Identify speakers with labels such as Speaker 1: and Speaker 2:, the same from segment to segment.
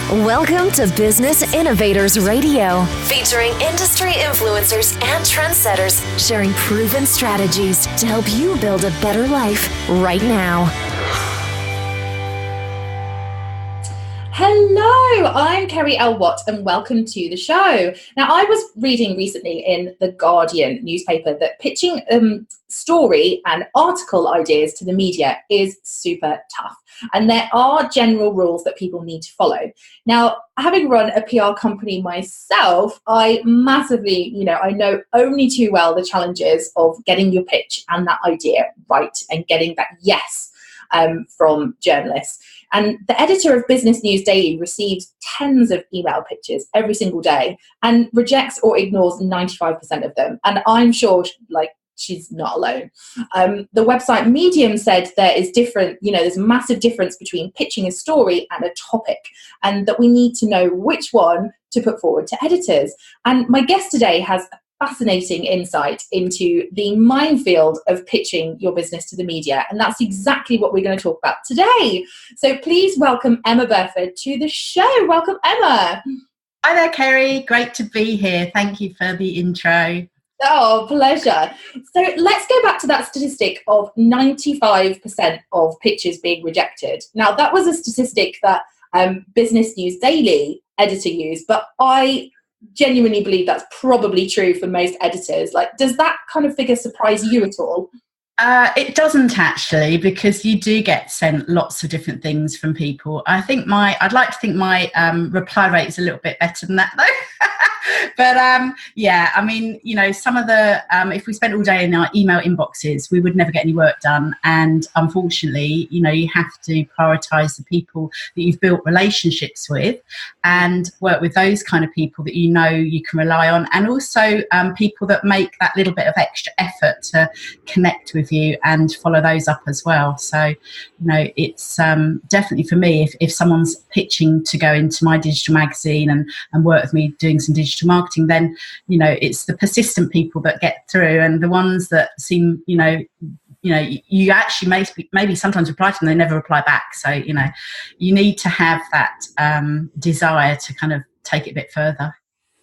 Speaker 1: Welcome to Business Innovators Radio, featuring industry influencers and trendsetters sharing proven strategies to help you build a better life right now.
Speaker 2: Hello, I'm Kerry L. Watt and welcome to the show. Now, I was reading recently in The Guardian newspaper that pitching story and article ideas to the media is super tough. And there are general rules that people need to follow. Now, having run a PR company myself, I massively, I know only too well the challenges of getting your pitch and that idea right and getting that yes from journalists. And the editor of Business News Daily receives tens of email pitches every single day and rejects or ignores 95% of them. And I'm sure, she's not alone. The website Medium said there is there's a massive difference between pitching a story and a topic, and that we need to know which one to put forward to editors. And my guest today has fascinating insight into the minefield of pitching your business to the media, and that's exactly what we're going to talk about today. So please welcome Emma Burford to the show. Welcome, Emma.
Speaker 3: Hi there, Kerry. Great to be here. Thank you for the intro.
Speaker 2: Oh, pleasure. So let's go back to that statistic of 95% of pitches being rejected. Now, that was a statistic that Business News Daily editor used, but I genuinely believe that's probably true for most editors. Does that kind of figure surprise you at all?
Speaker 3: It doesn't actually, because you do get sent lots of different things from people. I'd like to think my reply rate is a little bit better than that though. But some of the, if we spent all day in our email inboxes, we would never get any work done. And unfortunately, you have to prioritise the people that you've built relationships with and work with those kind of people that you can rely on. And also people that make that little bit of extra effort to connect with you and follow those up as well. So, it's definitely for me, if someone's pitching to go into my digital magazine and work with me doing some digital marketing, then it's the persistent people that get through, and the ones that seem you actually maybe sometimes reply to them, they never reply back. So you need to have that desire to kind of take it a bit further.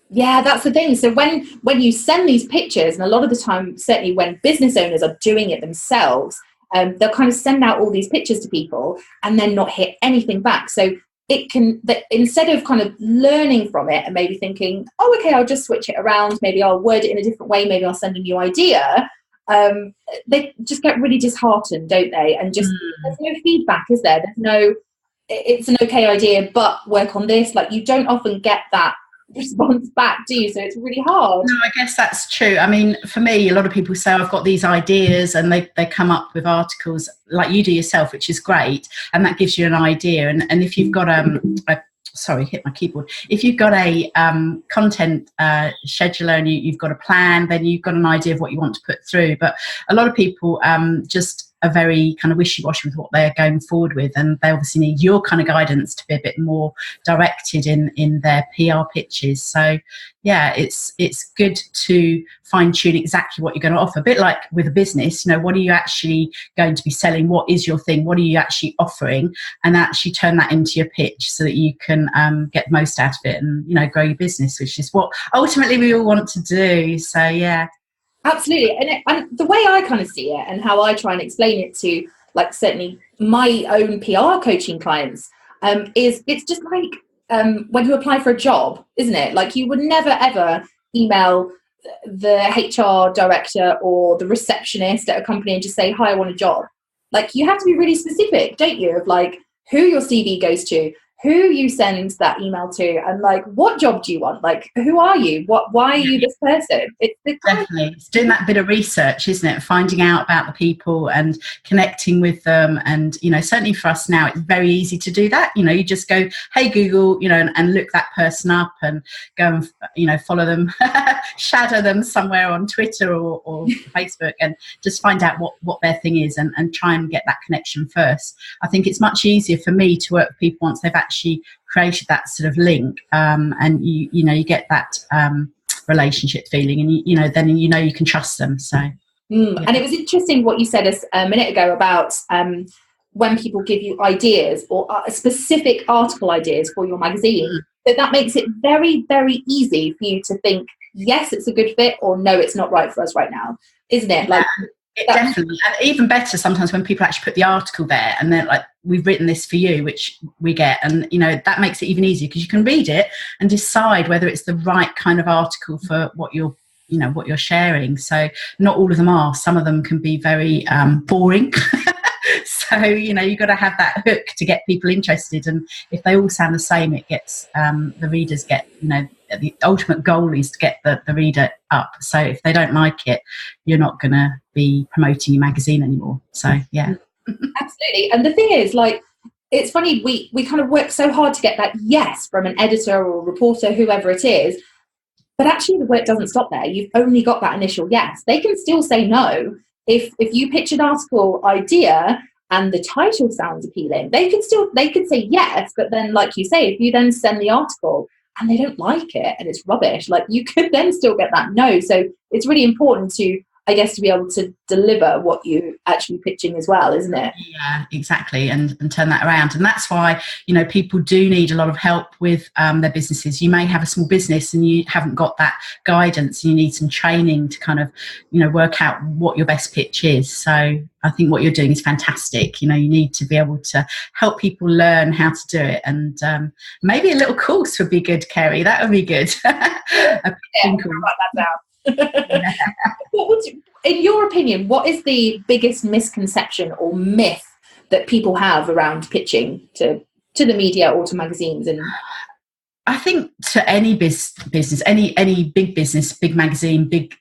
Speaker 2: Yeah, that's the thing. So when you send these pictures, and a lot of the time, certainly when business owners are doing it themselves, they'll kind of send out all these pictures to people and then not hear anything back. So instead of kind of learning from it and maybe thinking, oh, okay, I'll just switch it around, maybe I'll word it in a different way, maybe I'll send a new idea, they just get really disheartened, don't they? And just there's no feedback, is there? There's no, it's an okay idea, but work on this. You don't often get that response back, do you? So it's really hard.
Speaker 3: No, I guess that's true. I mean, for me, a lot of people say I've got these ideas and they come up with articles like you do yourself, which is great, and that gives you an idea. And if you've got hit my keyboard. If you've got a content scheduler and you've got a plan, then you've got an idea of what you want to put through. But a lot of people just are very kind of wishy-washy with what they're going forward with, and they obviously need your kind of guidance to be a bit more directed in their PR pitches. So yeah, it's good to fine-tune exactly what you're going to offer. A bit like with a business, what are you actually going to be selling? What is your thing? What are you actually offering? And actually turn that into your pitch so that you can get the most out of it and grow your business, which is what ultimately we all want to do. So yeah.
Speaker 2: Absolutely. And the way I kind of see it and how I try and explain it to certainly my own PR coaching clients is it's just when you apply for a job, isn't it? You would never ever email the HR director or the receptionist at a company and just say, hi, I want a job. You have to be really specific, don't you, of who your CV goes to, who you send that email to, and what job do you want? Who are you? Why are you this person?
Speaker 3: Definitely. It's doing that bit of research, isn't it? Finding out about the people and connecting with them. And, certainly for us now, it's very easy to do that. You just go, hey, Google, and look that person up and go and, follow them, shadow them somewhere on Twitter or Facebook and just find out what their thing is and try and get that connection first. I think it's much easier for me to work with people once they've actually created that sort of link, and you get that relationship feeling, and then you can trust them. So
Speaker 2: And it was interesting what you said a minute ago about when people give you ideas or specific article ideas for your magazine, that makes it very, very easy for you to think, yes, it's a good fit, or no, it's not right for us right now, isn't it? Like,
Speaker 3: definitely. And even better sometimes when people actually put the article there and they're like, we've written this for you, which we get, and that makes it even easier, because you can read it and decide whether it's the right kind of article for what you're sharing. So not all of them are. Some of them can be very boring. So you've got to have that hook to get people interested, and if they all sound the same, it gets the readers get the ultimate goal is to get the reader up. So if they don't like it, you're not going to be promoting your magazine anymore. So yeah.
Speaker 2: Absolutely. And the thing is, like, it's funny, we kind of work so hard to get that yes from an editor or a reporter, whoever it is, but actually the work doesn't stop there. You've only got that initial yes. They can still say no. If you pitch an article idea and the title sounds appealing, they could say yes, but then, like you say, if you then send the article and they don't like it and it's rubbish, like, you could then still get that no. So it's really important to, I guess, to be able to deliver what you're actually pitching as well, isn't it?
Speaker 3: Yeah, exactly, and turn that around. And that's why, people do need a lot of help with their businesses. You may have a small business and you haven't got that guidance, and you need some training to kind of, work out what your best pitch is. So I think what you're doing is fantastic. You need to be able to help people learn how to do it. And maybe a little course would be good, Kerry. That would be good.
Speaker 2: I'll write that down. In your opinion, what is the biggest misconception or myth that people have around pitching to the media or to magazines? And
Speaker 3: I think to any business, any big business, big magazine, big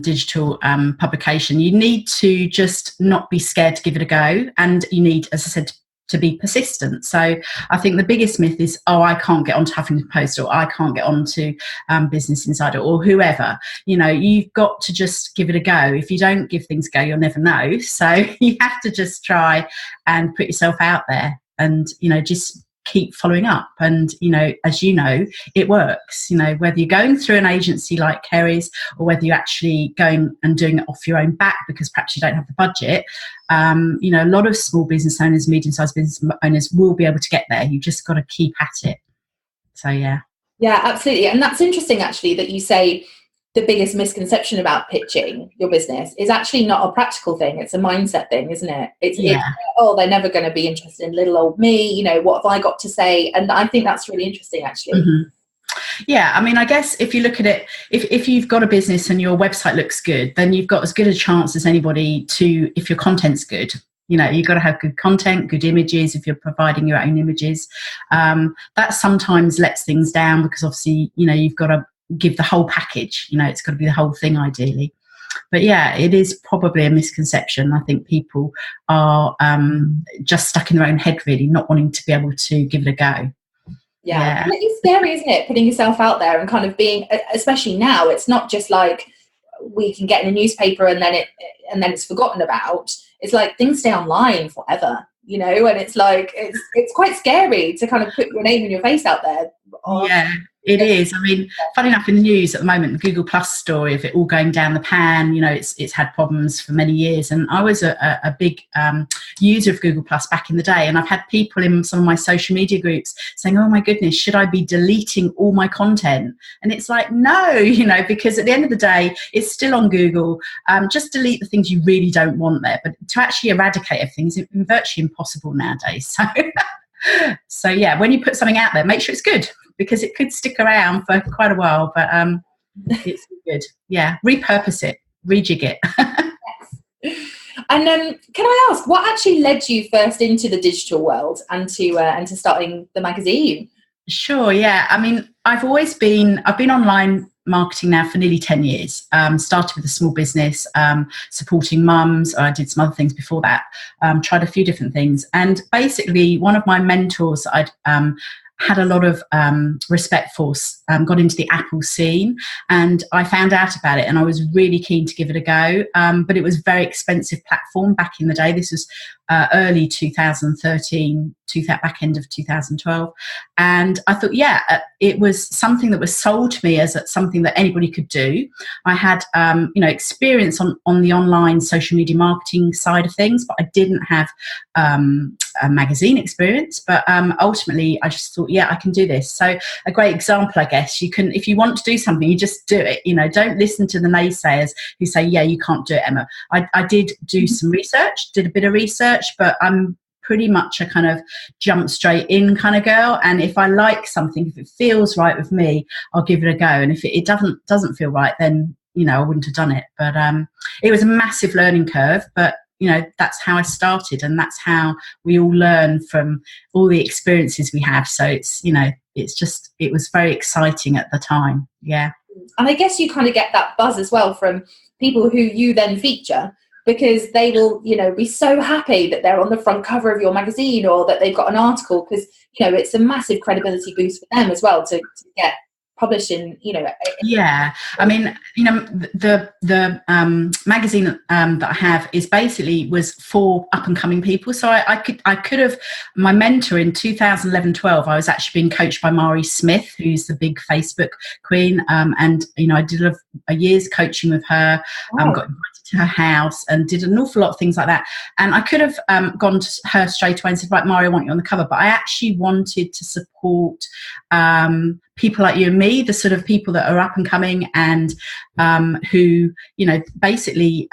Speaker 3: digital publication, you need to just not be scared to give it a go, and you need, as I said, to be persistent. So I think the biggest myth is, I can't get onto Huffington Post, or I can't get onto Business Insider, or whoever. You've got to just give it a go. If you don't give things a go, you'll never know. So you have to just try and put yourself out there, and just keep following up. And as it works. Whether you're going through an agency like Kerry's, or whether you're actually going and doing it off your own back because perhaps you don't have the budget. A lot of small business owners, medium-sized business owners will be able to get there. You just got to keep at it. So yeah,
Speaker 2: absolutely. And that's interesting, actually, that you say the biggest misconception about pitching your business is actually not a practical thing. It's a mindset thing, isn't it? It's they're never going to be interested in little old me. What have I got to say? And I think that's really interesting, actually.
Speaker 3: Mm-hmm. Yeah, I mean, I guess if you look at it, if you've got a business and your website looks good, then you've got as good a chance as anybody to, if your content's good. You've got to have good content, good images. If you're providing your own images, that sometimes lets things down, because obviously, you've got to give the whole package. It's got to be the whole thing ideally. But yeah, it is probably a misconception. I think people are just stuck in their own head, really, not wanting to be able to give it a go.
Speaker 2: Yeah. It's scary, isn't it? Putting yourself out there and kind of being, especially now, it's not just like we can get in a newspaper and then it's forgotten about. It's like things stay online forever, and it's like it's quite scary to kind of put your name and your face out there.
Speaker 3: Yeah, it is. I mean, funny enough, in the news at the moment, the Google Plus story of it all going down the pan, it's had problems for many years. And I was a big user of Google Plus back in the day. And I've had people in some of my social media groups saying, oh my goodness, should I be deleting all my content? And it's like, no, because at the end of the day, it's still on Google. Just delete the things you really don't want there. But to actually eradicate everything is virtually impossible nowadays. So yeah, when you put something out there, make sure it's good, because it could stick around for quite a while, but it's good. Yeah, repurpose it, rejig it.
Speaker 2: Yes. And can I ask, what actually led you first into the digital world and to starting the magazine?
Speaker 3: Sure, yeah. I mean, I've been online marketing now for nearly 10 years. Started with a small business, supporting mums. I did some other things before that, tried a few different things. And basically, one of my mentors that I'd had a lot of respect for, got into the Apple scene, and I found out about it, and I was really keen to give it a go. But it was a very expensive platform back in the day. This was early 2013, back end of 2012. And I thought, it was something that was sold to me as something that anybody could do. I had, experience on the online social media marketing side of things, but I didn't have a magazine experience. But ultimately, I just thought, I can do this. So a great example, I guess, you can, if you want to do something, you just do it. Don't listen to the naysayers who say, you can't do it, Emma. I did do some research, did a bit of research, but I'm pretty much a kind of jump straight in kind of girl. And if I like something, if it feels right with me, I'll give it a go. And if it doesn't feel right, then, I wouldn't have done it. But it was a massive learning curve, but that's how I started, and that's how we all learn from all the experiences we have. So it's, it was very exciting at the time. Yeah.
Speaker 2: And I guess you kind of get that buzz as well from people who you then feature, because they will, be so happy that they're on the front cover of your magazine, or that they've got an article, because, it's a massive credibility boost for them as well to get published in,
Speaker 3: I mean, the magazine that I have was for up and coming people. So I could have, my mentor in 2011-12, I was actually being coached by Mari Smith, who's the big Facebook queen, and I did a year's coaching with her. Got invited to her house and did an awful lot of things like that. And I could have gone to her straight away and said, right, Mari, I want you on the cover. But I actually wanted to support people like you and me, the sort of people that are up and coming, and who, basically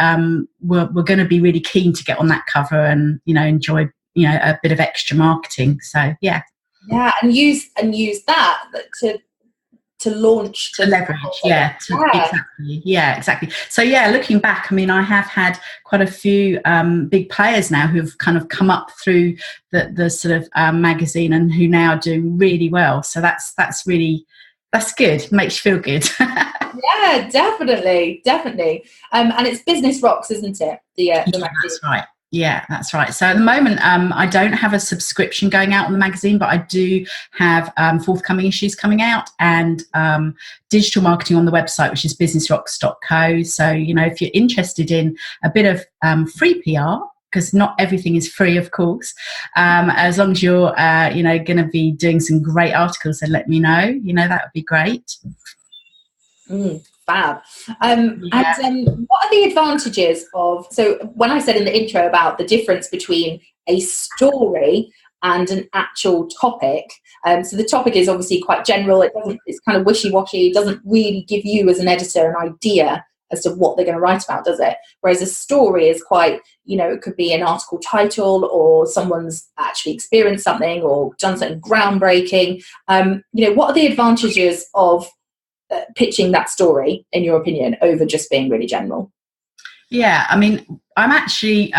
Speaker 3: were going to be really keen to get on that cover and, enjoy, a bit of extra marketing. So, yeah.
Speaker 2: Yeah, and use that to launch,
Speaker 3: to leverage, exactly. So looking back, I mean, I have had quite a few big players now who've kind of come up through the sort of magazine, and who now do really well. So that's good. Makes you feel good.
Speaker 2: Yeah, definitely. And it's Business Rocks, isn't it? The magazine.
Speaker 3: That's right. Yeah, that's right. So at the moment, I don't have a subscription going out on the magazine, but I do have forthcoming issues coming out, and digital marketing on the website, which is businessrocks.co. So, if you're interested in a bit of free PR, because not everything is free, of course, as long as you're, going to be doing some great articles, then let me know. That would be great.
Speaker 2: Fab. And what are the advantages of, so when I said in the intro about the difference between a story and an actual topic, so the topic is obviously quite general, it's kind of wishy-washy, it doesn't really give you as an editor an idea as to what they're going to write about, does it? Whereas a story is quite, it could be an article title, or someone's actually experienced something or done something groundbreaking. What are the advantages of pitching that story, in your opinion, over just being really general?
Speaker 3: Yeah, I mean, I'm actually,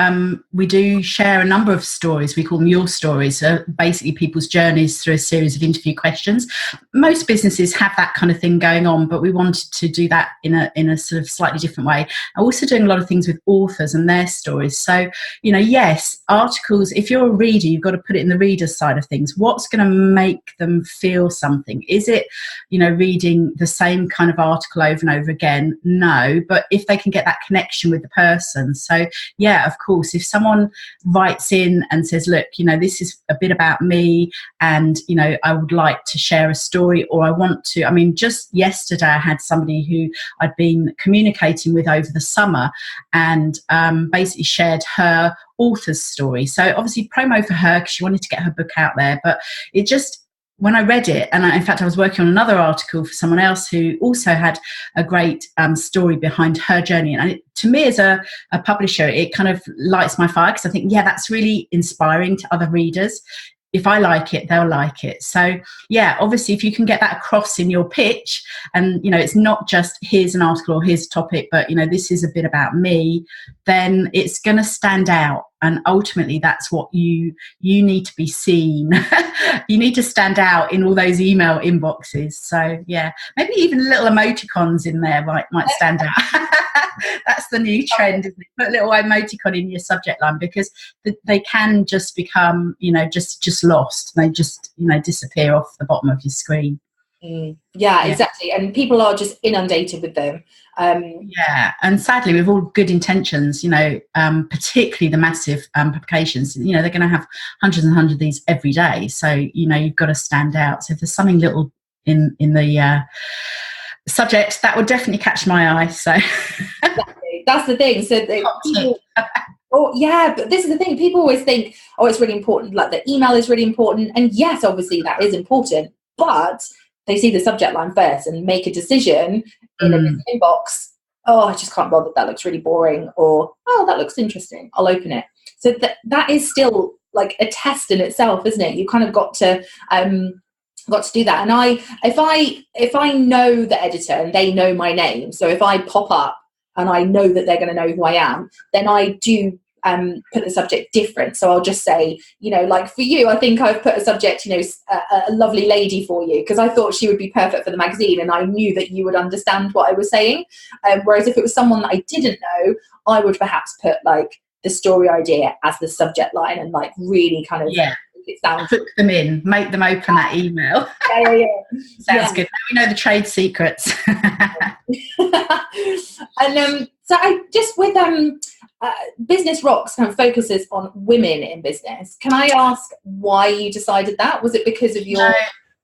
Speaker 3: we do share a number of stories. We call them your stories. So basically people's journeys through a series of interview questions. Most businesses have that kind of thing going on, but we wanted to do that in a sort of slightly different way. I'm also doing a lot of things with authors and their stories. So, yes, articles, if you're a reader, you've got to put it in the reader's side of things. What's going to make them feel something? Is it, reading the same kind of article over and over again? No, but if they can get that connection with the person. So, yeah, of course, if someone writes in and says, look, this is a bit about me, and, I would like to share a story, or I want to, I mean, just yesterday I had somebody who I'd been communicating with over the summer, and basically shared her author's story. So obviously promo for her, because she wanted to get her book out there, but it just, when I read it, and in fact I was working on another article for someone else who also had a great story behind her journey, and to me as a publisher, it kind of lights my fire, because I think, that's really inspiring to other readers. If I like it, they'll like it. So obviously if you can get that across in your pitch, and it's not just here's an article or here's a topic, but this is a bit about me, then it's going to stand out. and ultimately that's what you need to be seen. You need to stand out in all those email inboxes. So yeah, maybe even little emoticons in there might stand out. That's the new trend, isn't it? Put a little emoticon in your subject line, because they can just become, just lost. They just, disappear off the bottom of your screen.
Speaker 2: Yeah, exactly. And people are just inundated with them.
Speaker 3: Yeah, and sadly, with all good intentions, particularly the massive publications, they're going to have hundreds and hundreds of these every day. So, you've got to stand out. So if there's something little in the subject, that would definitely catch my eye. So
Speaker 2: exactly. That's the thing. So people, but this is the thing. People always think, it's really important. Like the email is really important. And yes, obviously that is important, but they see the subject line first and make a decision in an inbox. I just can't bother. That looks really boring. Or, that looks interesting. I'll open it. So that is still like a test in itself, isn't it? You kind of got to do that. And if I know the editor and they know my name, so if I pop up and I know that they're going to know who I am, then I do put the subject different. So I'll just say, like for you, I think I've put a subject, a lovely lady for you, because I thought she would be perfect for the magazine and I knew that you would understand what I was saying. Whereas if it was someone that I didn't know, I would perhaps put like the story idea as the subject line and like really kind of
Speaker 3: hook them in, make them open that email. Sounds good. Now we know the trade secrets.
Speaker 2: And so I just with Business Rocks kind of focuses on women in business. Can I ask why you decided that? Was it because of your...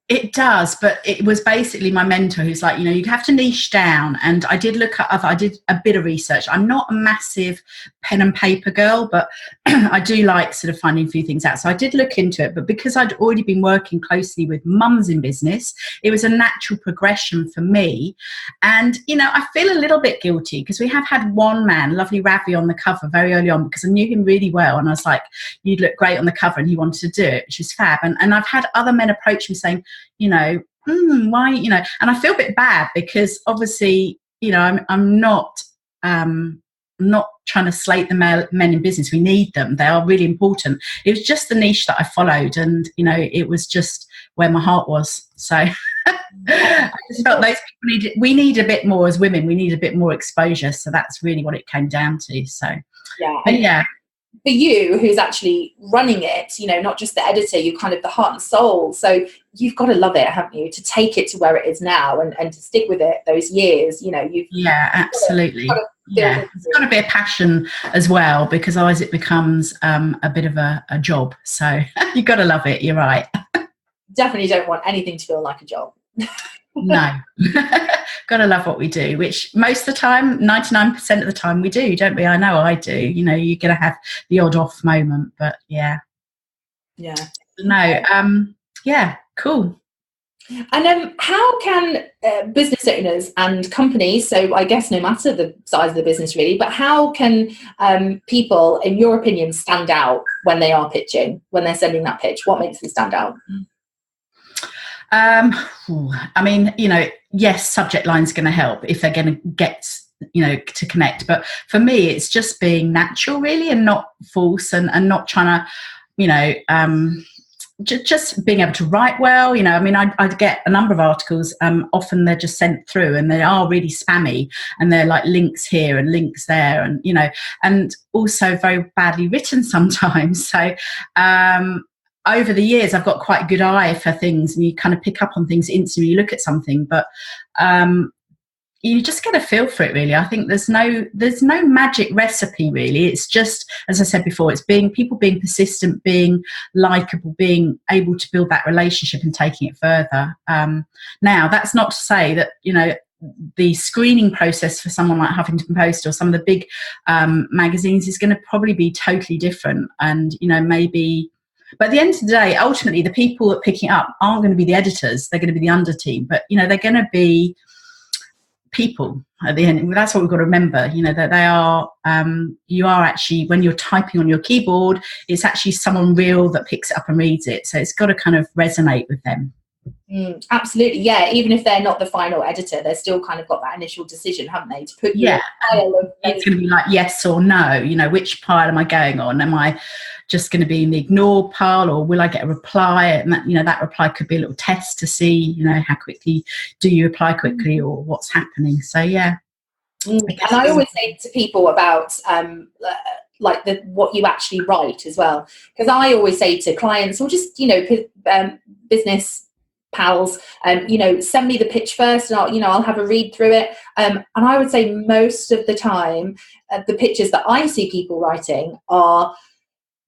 Speaker 3: It does, but it was basically my mentor who's like, you have to niche down. And I did I did a bit of research. I'm not a massive pen and paper girl, but I do like sort of finding a few things out. So I did look into it, but because I'd already been working closely with mums in business, it was a natural progression for me. And, I feel a little bit guilty because we have had one man, lovely Ravi, on the cover very early on because I knew him really well. And I was like, you'd look great on the cover, and he wanted to do it, which is fab. And I've had other men approach me saying, why, and I feel a bit bad because obviously, I'm not trying to slate the men in business. We need them. They are really important. It was just the niche that I followed, and, it was just where my heart was. So I just felt those people we need a bit more as women. We need a bit more exposure. So that's really what it came down to. So, yeah.
Speaker 2: For you, who's actually running it, not just the editor, you're kind of the heart and soul. So you've got to love it, haven't you, to take it to where it is now and to stick with it those years.
Speaker 3: Absolutely. It's got to be a passion as well, because otherwise it becomes a bit of a job. So you've got to love it. You're right.
Speaker 2: Definitely don't want anything to feel like a job.
Speaker 3: No. Gotta love what we do, which most of the time, 99% of the time we do, don't we? I know I do. You're gonna have the odd off moment, but cool.
Speaker 2: And how can business owners and companies, so I guess no matter the size of the business really, but how can people, in your opinion, stand out when they are pitching, when they're sending that pitch? What makes them stand out? Yes, subject line's going to help if they're going to get, to connect. But for me, it's just being natural, really, and not false, and not trying to, just being able to write well. I get a number of articles. Often they're just sent through, and they are really spammy, and they're like links here and links there, and and also very badly written sometimes. So. Over the years, I've got quite a good eye for things, and you kind of pick up on things instantly. You look at something, but you just get a feel for it, really. I think there's no magic recipe, really. It's just, as I said before, it's people being persistent, being likable, being able to build that relationship and taking it further. Now, that's not to say that, the screening process for someone like Huffington Post or some of the big magazines is going to probably be totally different, and, maybe... But at the end of the day, ultimately, the people that are picking it up aren't going to be the editors. They're going to be the under team. But, they're going to be people at the end. That's what we've got to remember, that they are, you are actually, when you're typing on your keyboard, it's actually someone real that picks it up and reads it. So it's got to kind of resonate with them. Absolutely, yeah. Even if they're not the final editor, they're still kind of got that initial decision, haven't they, to put you in a pile of
Speaker 3: it's going to be like yes or no, which pile am I going on? Am I just going to be in the ignore pile, or will I get a reply? And that, that reply could be a little test to see, how quickly do you reply quickly, or what's happening. So yeah.
Speaker 2: And I always say to people about like what you actually write as well, because I always say to clients, or just business pals, send me the pitch first, and I'll have a read through it. And I would say most of the time, the pitches that I see people writing are,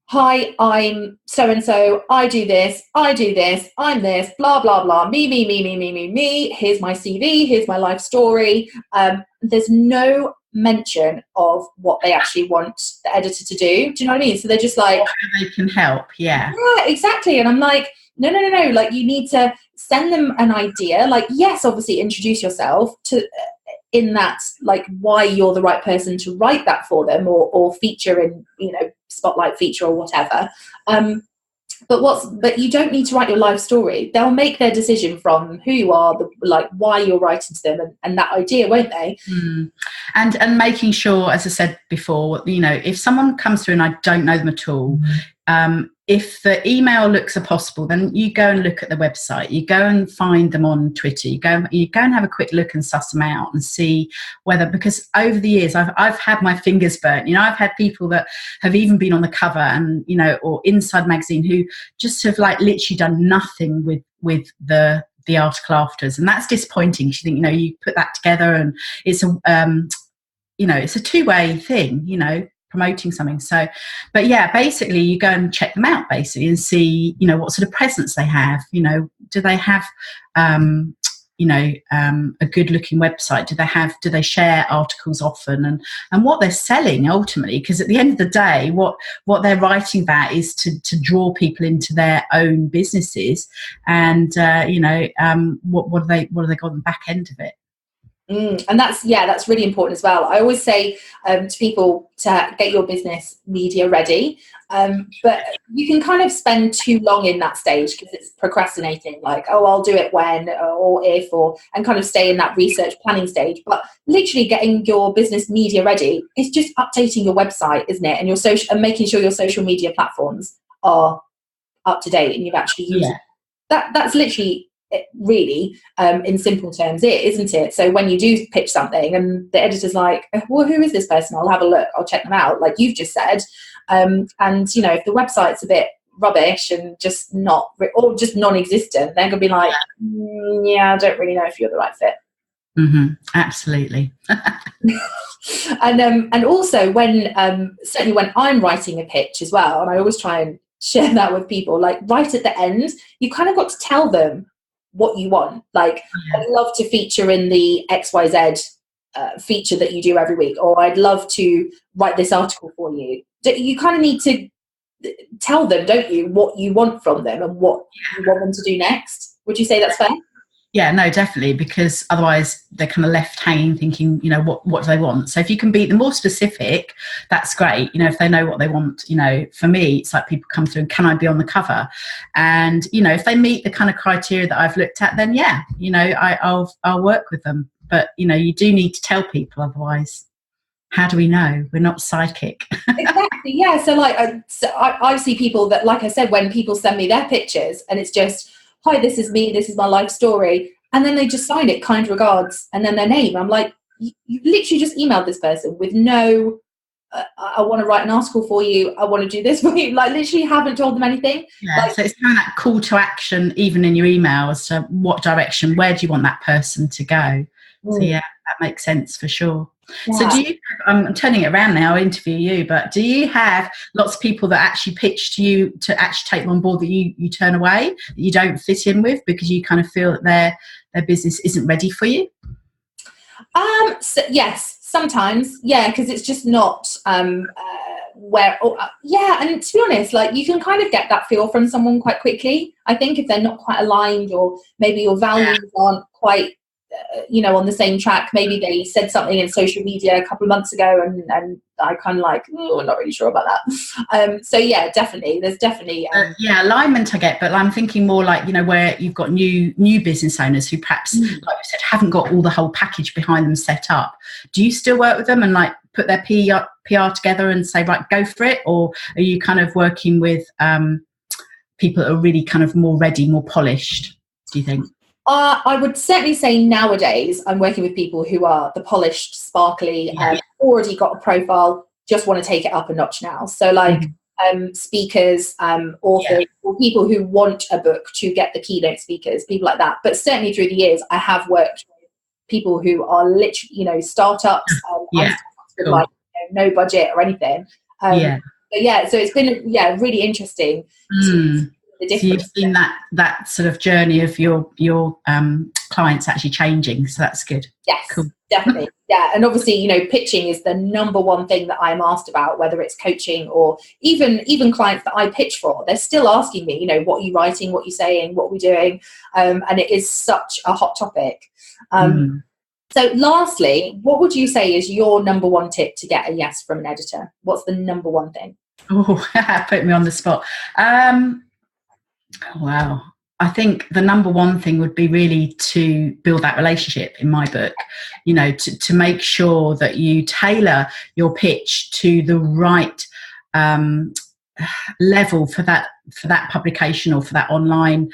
Speaker 2: "Hi, I'm so and so. I do this. I'm this. Blah blah blah. Me. Here's my CV. Here's my life story." There's no mention of what they actually want the editor to do. Do you know what I mean? So they're just like,
Speaker 3: how they can help. Yeah,
Speaker 2: exactly. And I'm like, no. Like, you need to send them an idea. Like, yes, obviously introduce yourself to. In that, like, why you're the right person to write that for them, or feature in, spotlight feature or whatever. But you don't need to write your life story. They'll make their decision from who you are, why you're writing to them, and that idea, won't they?
Speaker 3: And making sure, as I said before, if someone comes through and I don't know them at all, if the email looks possible, then you go and look at the website. You go and find them on Twitter. You go and have a quick look and suss them out and see whether, because over the years I've had my fingers burnt. I've had people that have even been on the cover and or Inside Magazine who just have literally done nothing with the article afterwards, and that's disappointing. You think you put that together, and it's a it's a two-way thing. Promoting something. So, but yeah, basically you go and check them out basically and see, what sort of presence they have. Do they have, a good looking website? Do they share articles often, and what they're selling ultimately? Because at the end of the day, what they're writing about is to draw people into their own businesses, and what do they got on the back end of it?
Speaker 2: And that's really important as well. I always say to people to get your business media ready, but you can kind of spend too long in that stage because it's procrastinating, like, oh, I'll do it when or if, and kind of stay in that research planning stage. But literally getting your business media ready is just updating your website, isn't it? And your social, and making sure your social media platforms are up to date and you've actually used it. That's literally it, really, in simple terms, isn't it? So when you do pitch something and the editor's like, well, who is this person? I'll have a look, I'll check them out, like you've just said. And if the website's a bit rubbish and just not, or just non-existent, they're gonna be like, I don't really know if you're the right fit.
Speaker 3: Absolutely.
Speaker 2: And also when certainly when I'm writing a pitch as well, and I always try and share that with people, like right at the end, you kind of got to tell them what you want. Like, I'd love to feature in the XYZ feature that you do every week, or I'd love to write this article for you. You kind of need to tell them, don't you, what you want from them and what you want them to do next. Would you say that's fair?
Speaker 3: Yeah, no, definitely, because otherwise they're kind of left hanging thinking, what do they want? So if you can be more specific, that's great. If they know what they want, for me, it's like people come through and can I be on the cover? And, if they meet the kind of criteria that I've looked at, then yeah, I'll work with them. But, you do need to tell people, otherwise, how do we know? We're not psychic.
Speaker 2: Exactly, yeah. So I see people that, like I said, when people send me their pictures and it's just, hi, this is me, this is my life story. And then they just sign it, kind regards, and then their name. I'm like, you literally just emailed this person with no, I want to write an article for you, I want to do this for you. Like, literally haven't told them anything.
Speaker 3: Yeah, so it's kind of that call to action, even in your email, as to what direction, where do you want that person to go? So yeah, that makes sense for sure. Yeah. So do you, I'm turning it around now, I'll interview you, but do you have lots of people that actually pitch to you to actually take them on board that you turn away, that you don't fit in with because you kind of feel that their business isn't ready for you?
Speaker 2: So yes, sometimes, yeah, because it's just not and to be honest, like, you can kind of get that feel from someone quite quickly. I think if they're not quite aligned, or maybe your values aren't quite on the same track. Maybe they said something in social media a couple of months ago, and I kind of like, oh, I'm not really sure about that. So yeah, definitely, there's definitely
Speaker 3: alignment I get, but I'm thinking more like, where you've got new business owners who perhaps, like you said, haven't got all the whole package behind them set up. Do you still work with them and like put their PR together and say, right, go for it? Or are you kind of working with people that are really kind of more ready, more polished, do you think?
Speaker 2: I would certainly say nowadays I'm working with people who are the polished, sparkly, already got a profile, just want to take it up a notch now. So like speakers, authors, or people who want a book to get the keynote speakers, people like that. But certainly through the years, I have worked with people who are literally, startups, with like no budget or anything. So it's been really interesting. So
Speaker 3: you've seen that sort of journey of your clients actually changing, so that's good.
Speaker 2: Yes,
Speaker 3: cool.
Speaker 2: Definitely. Yeah, and obviously, pitching is the number one thing that I'm asked about, whether it's coaching or even clients that I pitch for. They're still asking me, what are you writing, what are you saying, what are we doing, and it is such a hot topic. So lastly, what would you say is your number one tip to get a yes from an editor? What's the number one thing?
Speaker 3: Oh, put me on the spot. Wow. I think the number one thing would be really to build that relationship in my book, to make sure that you tailor your pitch to the right level for that publication or for that online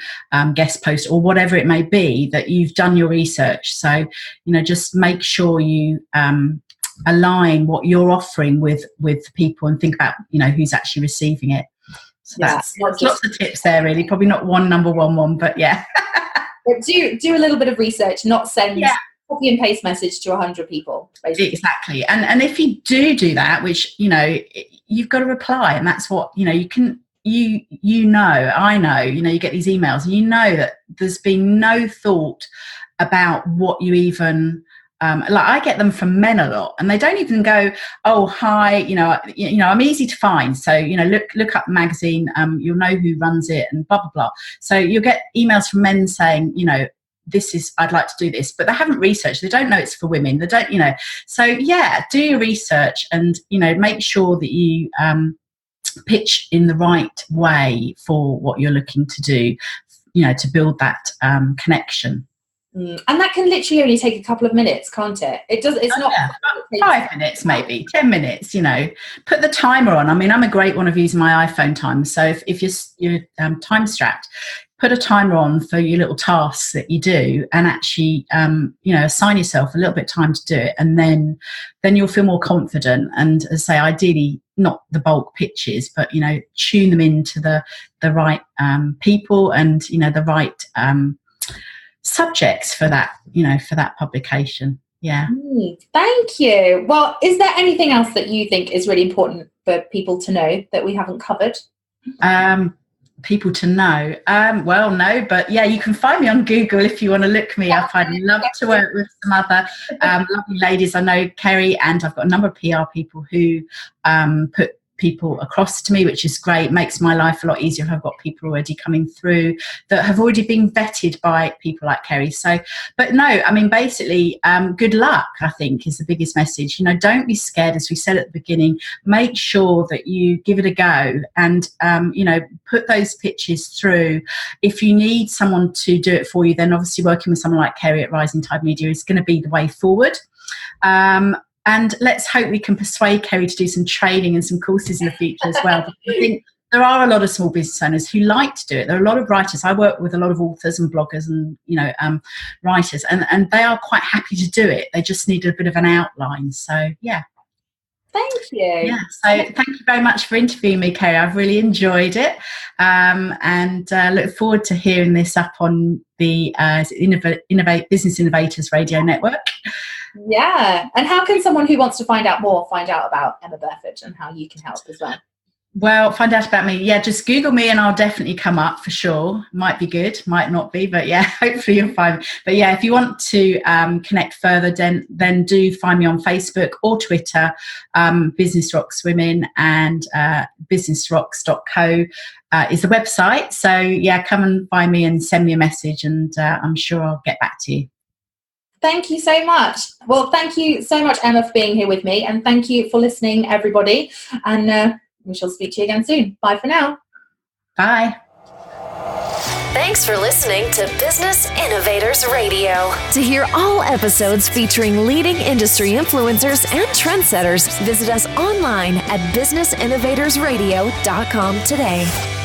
Speaker 3: guest post or whatever it may be, that you've done your research. So, just make sure you align what you're offering with people and think about, who's actually receiving it. So that's lots of tips there, really. Probably not number one, but yeah.
Speaker 2: But do a little bit of research, not send copy and paste message to 100 people. Basically.
Speaker 3: Exactly. And if you do that, which, you've got to reply, and that's what, you can, I know, you get these emails and that there's been no thought about what you even... like I get them from men a lot, and they don't even go, "Oh, hi, I'm easy to find." So look up the magazine. You'll know who runs it, and blah blah blah. So you'll get emails from men saying, I'd like to do this, but they haven't researched. They don't know it's for women. They don't, So yeah, do your research and make sure that you pitch in the right way for what you're looking to do. To build that connection.
Speaker 2: And that can literally only take a couple of minminutes, can't it? It's not
Speaker 3: 5 minutes, maybe 10 minutes. Put the timer on. I mean, I'm a great one of using my iPhone timer. So if you're time strapped, put a timer on for your little tasks that you do, and actually assign yourself a little bit of time to do it, and then you'll feel more confident. And as I say, ideally not the bulk pitches, but tune them into the right people and the right subjects for that publication.
Speaker 2: Thank you. Well, is there anything else that you think is really important for people to know that we haven't covered?
Speaker 3: People to know, well, no, but yeah, you can find me on Google if you want to look me up. I'd love to work with some other lovely ladies. I know Kerry, and I've got a number of PR people who put people across to me, which is great. Makes my life a lot easier if I've got people already coming through that have already been vetted by people like Kerry. So, but no, I mean, basically, good luck, I think, is the biggest message. Don't be scared, as we said at the beginning. Make sure that you give it a go and put those pitches through. If you need someone to do it for you, then obviously working with someone like Kerry at Rising Tide Media is going to be the way forward. And let's hope we can persuade Kerry to do some training and some courses in the future as well. Because I think there are a lot of small business owners who like to do it. There are a lot of writers. I work with a lot of authors and bloggers and, writers, and they are quite happy to do it. They just need a bit of an outline. So, yeah.
Speaker 2: Thank you.
Speaker 3: Yeah, so thank you very much for interviewing me, Kerry. I've really enjoyed it, and look forward to hearing this up on the Business Innovators Radio Network.
Speaker 2: Yeah, and how can someone who wants to find out more find out about Emma Burford and how you can help as well?
Speaker 3: Well, find out about me. Yeah, just Google me and I'll definitely come up for sure. Might be good, might not be, but yeah, hopefully you'll find me. But yeah, if you want to connect further, then do find me on Facebook or Twitter, Business Rocks Women, and businessrocks.co is the website. So yeah, come and find me and send me a message, and I'm sure I'll get back to you.
Speaker 2: Thank you so much. Well, thank you so much, Emma, for being here with me. And thank you for listening, everybody. And we shall speak to you again soon. Bye for now.
Speaker 3: Bye.
Speaker 1: Thanks for listening to Business Innovators Radio. To hear all episodes featuring leading industry influencers and trendsetters, visit us online at businessinnovatorsradio.com today.